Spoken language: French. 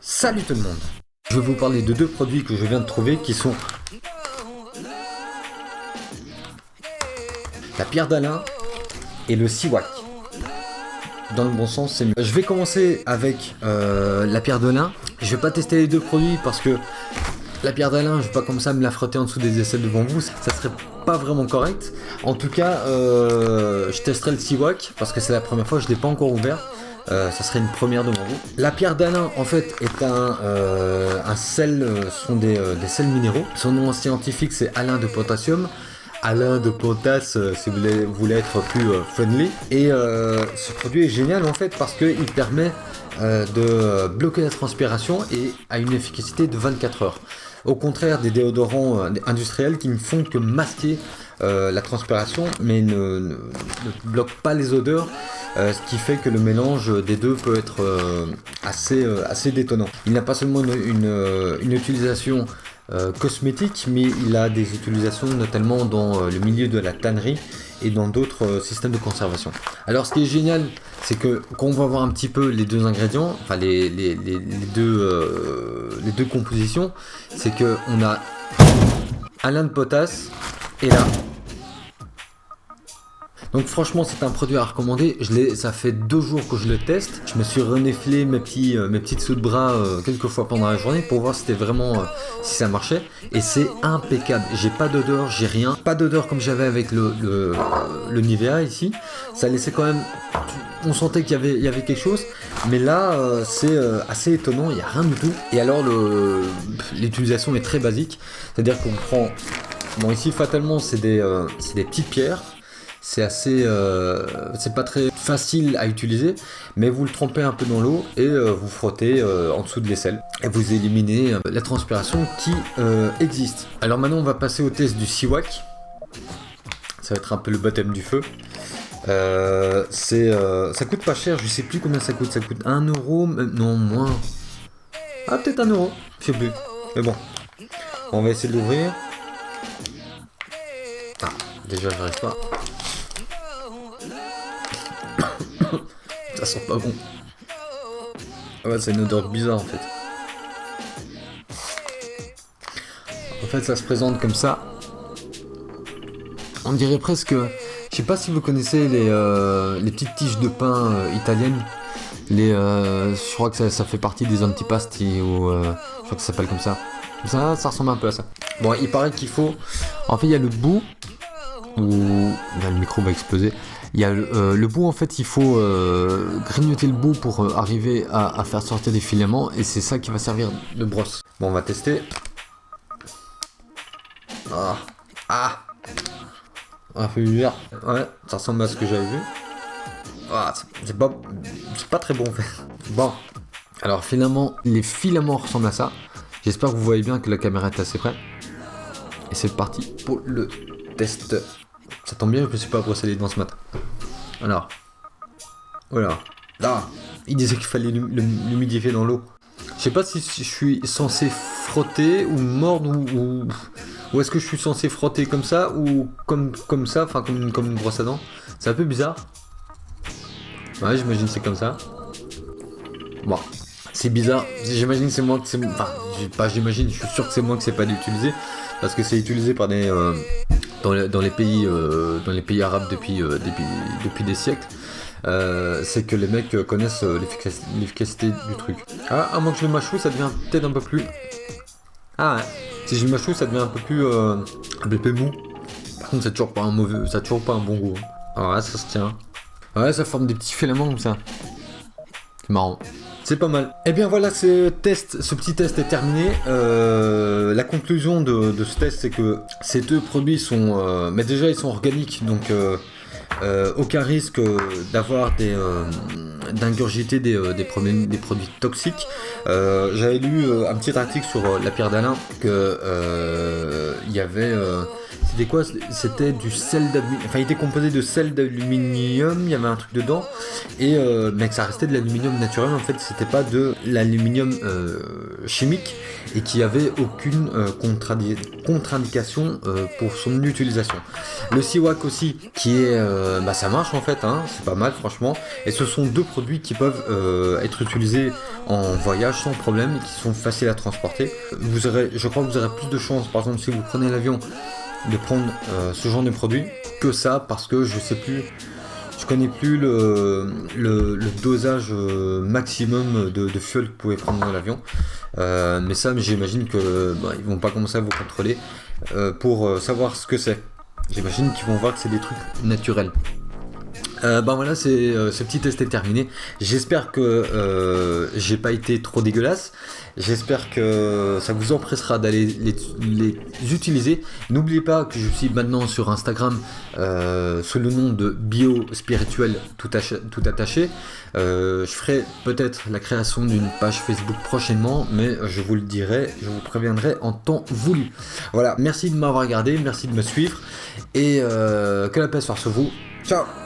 Salut tout le monde. Je vais vous parler de deux produits que je viens de trouver qui sont la pierre d'Alain et le Siwak. Dans le bon sens, c'est mieux. Je vais commencer avec la pierre d'Alain. Je vais pas tester les deux produits parce que la pierre d'Alain, je vais pas comme ça me la frotter en dessous des aisselles devant vous, ça serait pas vraiment correct. En tout cas, je testerai le Siwak parce que c'est la première fois, je l'ai pas encore ouvert. Ça serait une première devant vous. La pierre d'Alain en fait est un sel, ce sont des sels minéraux. Son nom scientifique c'est Alain de potassium. Alain de potasse si vous voulez être plus friendly. Et ce produit est génial en fait parce qu'il permet de bloquer la transpiration et a une efficacité de 24 heures. Au contraire des déodorants industriels qui ne font que masquer la transpiration mais ne bloquent pas les odeurs. Ce qui fait que le mélange des deux peut être assez détonnant. Il n'a pas seulement une utilisation cosmétique, mais il a des utilisations notamment dans le milieu de la tannerie et dans d'autres systèmes de conservation. Alors ce qui est génial, c'est que quand on va voir un petit peu les deux ingrédients, enfin les deux compositions, c'est que on a Alain de potasse et là. Donc franchement c'est un produit à recommander, ça fait 2 jours que je le teste, je me suis reniflé mes petites sous de bras quelques fois pendant la journée pour voir si c'était vraiment si ça marchait et c'est impeccable, j'ai pas d'odeur, j'ai rien, pas d'odeur comme j'avais avec le Nivea ici, ça laissait quand même, on sentait qu'il y avait quelque chose, mais là c'est assez étonnant, il n'y a rien du tout. Et alors l'utilisation est très basique, c'est-à-dire qu'on prend, bon ici fatalement c'est des petites pierres. C'est assez, c'est pas très facile à utiliser, mais vous le trempez un peu dans l'eau et vous frottez en dessous de l'aisselle et vous éliminez la transpiration qui existe. Alors maintenant on va passer au test du Siwak. Ça va être un peu le baptême du feu. Ça coûte pas cher, je sais plus combien ça coûte 1€, non moins. Ah peut-être 1€, je sais plus. Mais bon, on va essayer de l'ouvrir. Ah, déjà j'arrive pas. Ça sent pas bon. Ah ouais, c'est une odeur bizarre en fait. En fait, ça se présente comme ça. On dirait presque. Je sais pas si vous connaissez les petites tiges de pain italiennes. Je crois que ça fait partie des antipasti ou je crois que ça s'appelle comme ça. Ça ressemble un peu à ça. Bon, il paraît qu'il faut. En fait, il y a le bout où là, le micro va exploser. Il y a le bout, en fait, il faut grignoter le bout pour arriver à faire sortir des filaments et c'est ça qui va servir de brosse. Bon, on va tester. Ah, fait bizarre. Ouais, ça ressemble à ce que j'avais vu. Ah, c'est pas très bon en fait. Bon, alors finalement, les filaments ressemblent à ça. J'espère que vous voyez bien que la caméra est assez près. Et c'est parti pour le test. Ça tombe bien, je me suis pas brossé les dents ce matin. Alors, voilà. Là, il disait qu'il fallait l'humidifier dans l'eau. Je sais pas si je suis censé frotter ou mordre ou est-ce que je suis censé frotter comme ça ou comme ça, enfin comme une brosse à dents. C'est un peu bizarre. Ouais, j'imagine que c'est comme ça. Bon, c'est bizarre. J'imagine que c'est moi que c'est. Enfin, j'imagine, je suis sûr que c'est moi que c'est pas d'utiliser parce que c'est utilisé par des dans les pays arabes depuis des siècles. C'est que les mecs connaissent l'efficacité du truc. Ah, à moins que je le mâchouille, ça devient peut-être un peu plus. Ah ouais. Si je le mâchouille, ça devient un peu plus mou. Par contre, ça a toujours pas un bon goût. Alors là, ça se tient. Ouais, ça forme des petits filaments comme ça. C'est marrant. C'est pas mal. Et bien voilà, ce petit test est terminé. La conclusion de ce test, c'est que ces deux produits sont... mais déjà, ils sont organiques, donc aucun risque d'avoir d'ingurgiter des produits toxiques. J'avais lu un petit article sur la pierre d'Alain que il y avait C'était quoi? C'était du sel d'aluminium. Enfin, il était composé de sel d'aluminium, il y avait un truc dedans. Et mais que ça restait de l'aluminium naturel, en fait, c'était pas de l'aluminium chimique et qui avait aucune contre-indication pour son utilisation. Le Siwak aussi, qui est, ça marche en fait, hein, c'est pas mal franchement. Et ce sont deux produits qui peuvent être utilisés en voyage sans problème et qui sont faciles à transporter. Je crois que vous aurez plus de chances, par exemple, si vous prenez l'avion, de prendre ce genre de produit que ça, parce que je connais plus le dosage maximum de fuel que vous pouvez prendre dans l'avion. Mais ça, j'imagine que ils vont pas commencer à vous contrôler pour savoir ce que c'est. J'imagine qu'ils vont voir que c'est des trucs naturels. Voilà, ce petit test est terminé. J'espère que j'ai pas été trop dégueulasse. J'espère que ça vous empressera d'aller les utiliser. N'oubliez pas que je suis maintenant sur Instagram sous le nom de Bio Spirituel tout attaché. Je ferai peut-être la création d'une page Facebook prochainement, mais je vous le dirai, je vous préviendrai en temps voulu. Voilà, merci de m'avoir regardé, merci de me suivre et que la paix soit sur vous. Ciao.